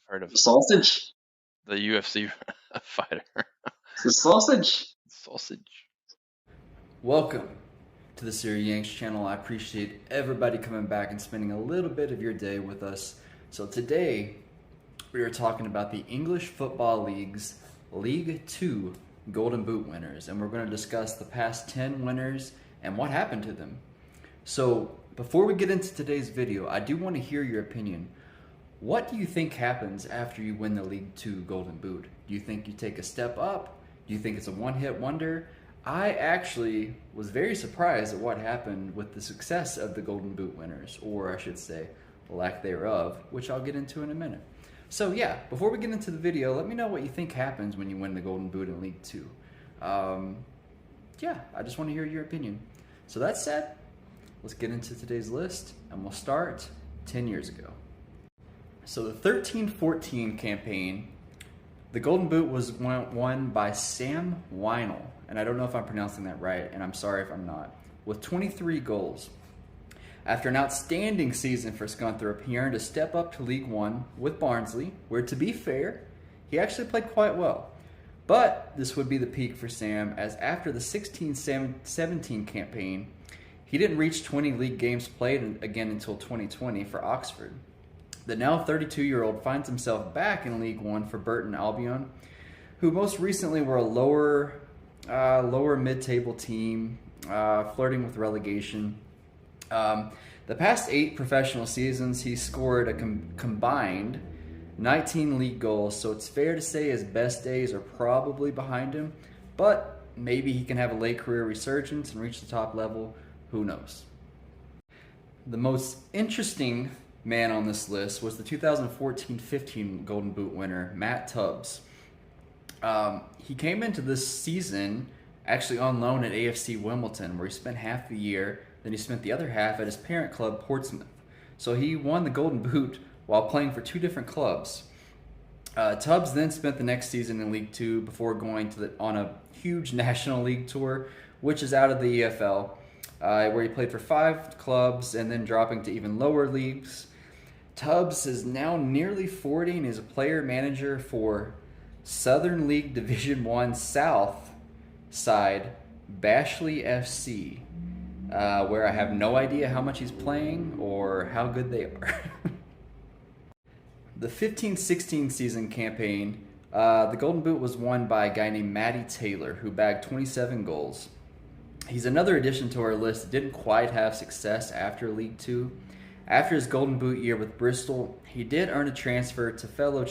Heard of Sausage? the UFC fighter. The sausage? Sausage. Welcome to the Siri Yanks channel. I appreciate everybody coming back and spending a little bit of your day with us. So today we are talking about the English Football League's League 2 Golden Boot winners, and we're going to discuss the past 10 winners and what happened to them. So before we get into today's video, I do want to hear your opinion. What do you think happens after you win the League 2 Golden Boot? Do you think you take a step up? Do you think it's a one-hit wonder? I actually was very surprised at what happened with the success of the Golden Boot winners, or I should say, lack thereof, which I'll get into in a minute. So yeah, before we get into the video, let me know what you think happens when you win the Golden Boot in League 2. Yeah, I just want to hear your opinion. So that said, let's get into today's list, and we'll start 10 years ago. So the 13-14 campaign, the Golden Boot was won by Sam Weinel, and I don't know if I'm pronouncing that right, and I'm sorry if I'm not, with 23 goals. After an outstanding season for Scunthorpe, he earned a step up to League 1 with Barnsley, where, to be fair, he actually played quite well. But this would be the peak for Sam, as after the 16-17 campaign, he didn't reach 20 league games played again until 2020 for Oxford. The now 32-year-old finds himself back in League 1 for Burton Albion, who most recently were a lower mid-table team, flirting with relegation. The past 8 professional seasons, he scored a combined 19 league goals, so it's fair to say his best days are probably behind him, but maybe he can have a late career resurgence and reach the top level. Who knows? The most interesting man on this list was the 2014-15 Golden Boot winner, Matt Tubbs. He came into this season actually on loan at AFC Wimbledon, where he spent half the year, then he spent the other half at his parent club, Portsmouth. So he won the Golden Boot while playing for 2 different clubs. Tubbs then spent the next season in League 2 before going on a huge National League tour, which is out of the EFL, where he played for 5 clubs and then dropping to even lower leagues. Tubbs is now nearly 40 and is a player manager for Southern League Division 1 South side Bashley FC, where I have no idea how much he's playing or how good they are. The 15-16 season campaign, the Golden Boot was won by a guy named Matty Taylor, who bagged 27 goals. He's another addition to our list that didn't quite have success after League 2. After his Golden Boot year with Bristol, he did earn a transfer to fellow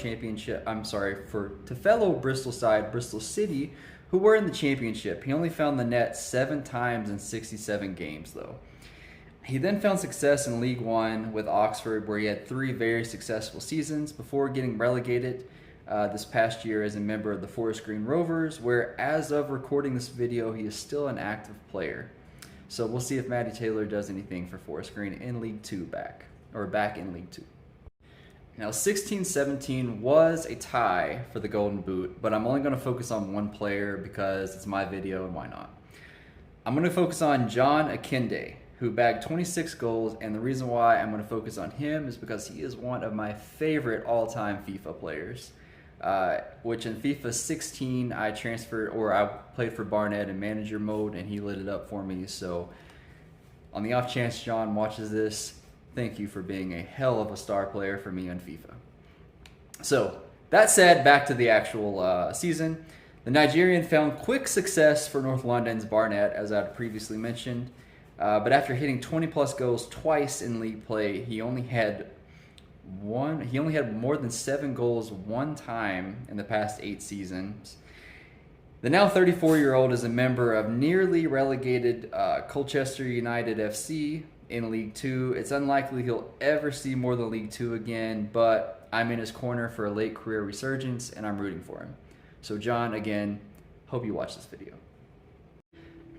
Bristol side Bristol City, who were in the championship. He only found the net 7 times in 67 games, though. He then found success in League 1 with Oxford, where he had 3 very successful seasons before getting relegated this past year as a member of the Forest Green Rovers, where as of recording this video, he is still an active player. So we'll see if Matty Taylor does anything for Forest Green in League 2 back in League 2. Now 16-17 was a tie for the Golden Boot, but I'm only going to focus on one player because it's my video and why not. I'm going to focus on John Akinde, who bagged 26 goals, and the reason why I'm going to focus on him is because he is one of my favorite all-time FIFA players, which in FIFA 16 I played for Barnett in manager mode, and he lit it up for me. So on the off chance John watches this, thank you for being a hell of a star player for me on FIFA. So that said, back to the actual season. The Nigerian found quick success for North London's Barnet, as I had previously mentioned. But after hitting 20-plus goals twice in league play, he only had more than 7 goals one time in the past 8 seasons. The now 34-year-old is a member of nearly relegated Colchester United FC in League 2. It's unlikely he'll ever see more than League 2 again, but I'm in his corner for a late career resurgence, and I'm rooting for him. So John, again, hope you watch this video.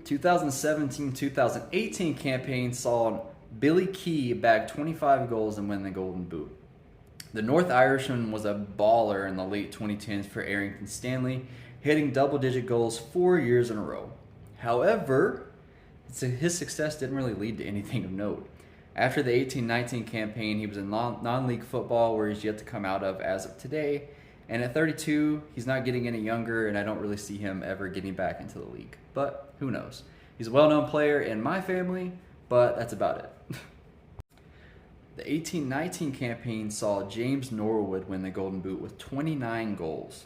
2017-2018 campaign saw Billy Key bag 25 goals and win the Golden Boot. The North Irishman was a baller in the late 2010s for Errington Stanley, hitting double-digit goals 4 years in a row. However, his success didn't really lead to anything of note. After the 18-19 campaign, he was in non-league football, where he's yet to come out of as of today. And at 32, he's not getting any younger, and I don't really see him ever getting back into the league. But who knows? He's a well-known player in my family, but that's about it. The 18-19 campaign saw James Norwood win the Golden Boot with 29 goals.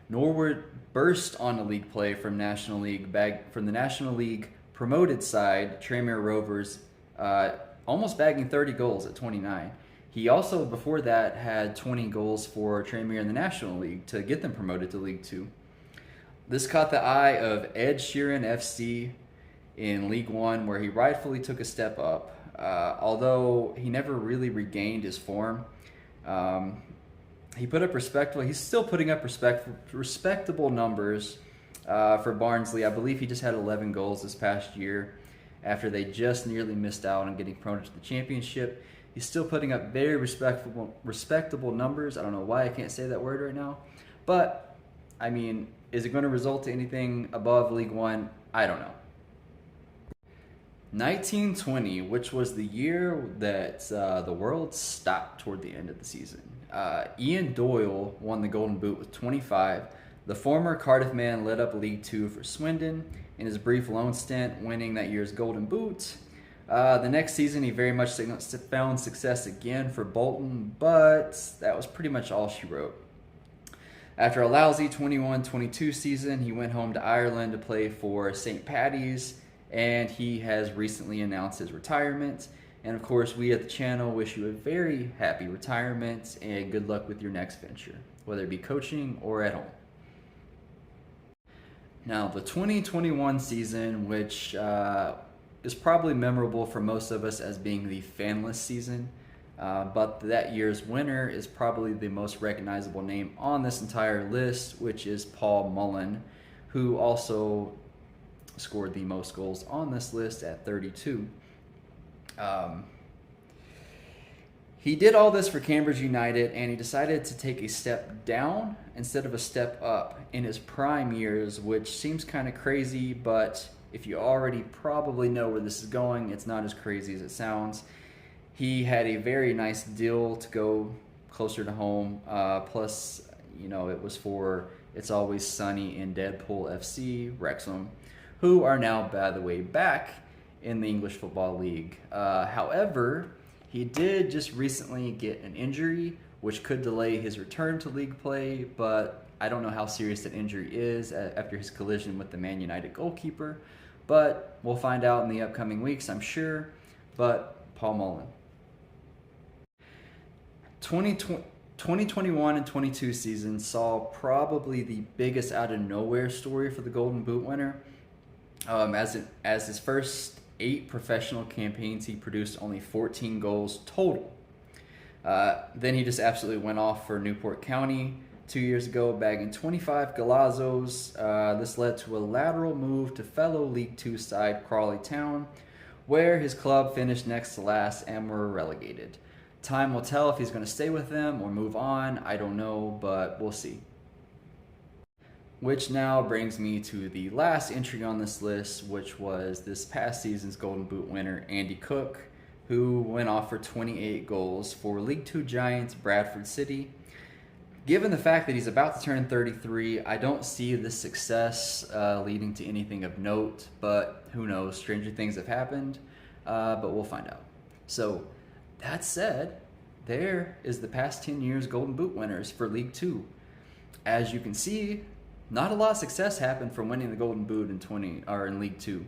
Norwood burst on the league play from the National League promoted side, Tranmere Rovers, almost bagging 30 goals at 29. He also, before that, had 20 goals for Tranmere in the National League to get them promoted to League Two. This caught the eye of Ed Sheeran FC in League One, where he rightfully took a step up. Although he never really regained his form, he's still putting up respectable numbers for Barnsley. I believe he just had 11 goals this past year after they just nearly missed out on getting promoted to the championship. He's still putting up very respectable numbers. I don't know why I can't say that word right now. But, I mean, is it going to result to anything above League One? I don't know. 1920, which was the year that the world stopped toward the end of the season. Ian Doyle won the Golden Boot with 25. The former Cardiff man led up League Two for Swindon in his brief loan stint, winning that year's Golden Boot. The next season, he very much found success again for Bolton, but that was pretty much all she wrote. After a lousy 21-22 season, he went home to Ireland to play for St. Paddy's, and he has recently announced his retirement. And of course, we at the channel wish you a very happy retirement and good luck with your next venture, whether it be coaching or at home. Now, the 2021 season, which is probably memorable for most of us as being the fanless season, but that year's winner is probably the most recognizable name on this entire list, which is Paul Mullen, who also scored the most goals on this list at 32. He did all this for Cambridge United, and he decided to take a step down instead of a step up in his prime years, which seems kind of crazy, but if you already probably know where this is going, it's not as crazy as it sounds. He had a very nice deal to go closer to home, plus, it was for It's Always Sunny in Deadpool FC, Wrexham, who are now, by the way, back in the English Football League. However, he did just recently get an injury, which could delay his return to league play, but I don't know how serious that injury is after his collision with the Man United goalkeeper. But we'll find out in the upcoming weeks, I'm sure. But Paul Mullen. 2021 and 22 season saw probably the biggest out-of-nowhere story for the Golden Boot winner. As his first 8 professional campaigns, he produced only 14 goals total. Then he just absolutely went off for Newport County 2 years ago, bagging 25 golazos. This led to a lateral move to fellow League Two side Crawley Town, where his club finished next to last and were relegated. Time will tell if he's going to stay with them or move on. I don't know, but we'll see. Which now brings me to the last entry on this list, which was this past season's Golden Boot winner, Andy Cook, who went off for 28 goals for League Two giants Bradford City. Given the fact that he's about to turn 33, I don't see this success leading to anything of note, but who knows? Stranger things have happened, but we'll find out. So, that said, there is the past 10 years Golden Boot winners for League Two. As you can see, not a lot of success happened from winning the Golden Boot in League Two.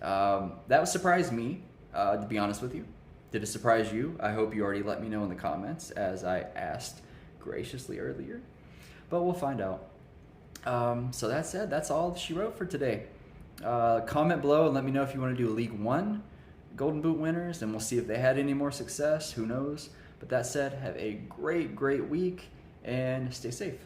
That surprised me, to be honest with you. Did it surprise you? I hope you already let me know in the comments, as I asked graciously earlier. But we'll find out. So that said, that's all she wrote for today. Comment below and let me know if you want to do a League One Golden Boot winners, and we'll see if they had any more success. Who knows? But that said, have a great week and stay safe.